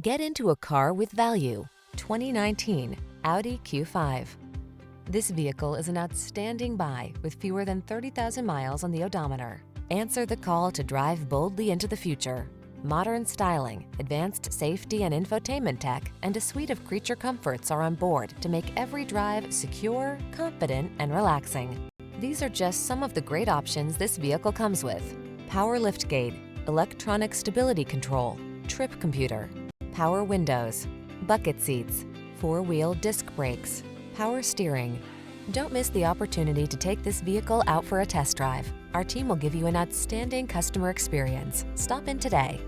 Get into a car with value. 2019 Audi Q5. This vehicle is an outstanding buy with fewer than 30,000 miles on the odometer. Answer the call to drive boldly into the future. Modern styling, advanced safety and infotainment tech, and a suite of creature comforts are on board to make every drive secure, confident, and relaxing. These are just some of the great options this vehicle comes with: power liftgate, electronic stability control, trip computer, power windows, bucket seats, four-wheel disc brakes, power steering. Don't miss the opportunity to take this vehicle out for a test drive. Our team will give you an outstanding customer experience. Stop in today.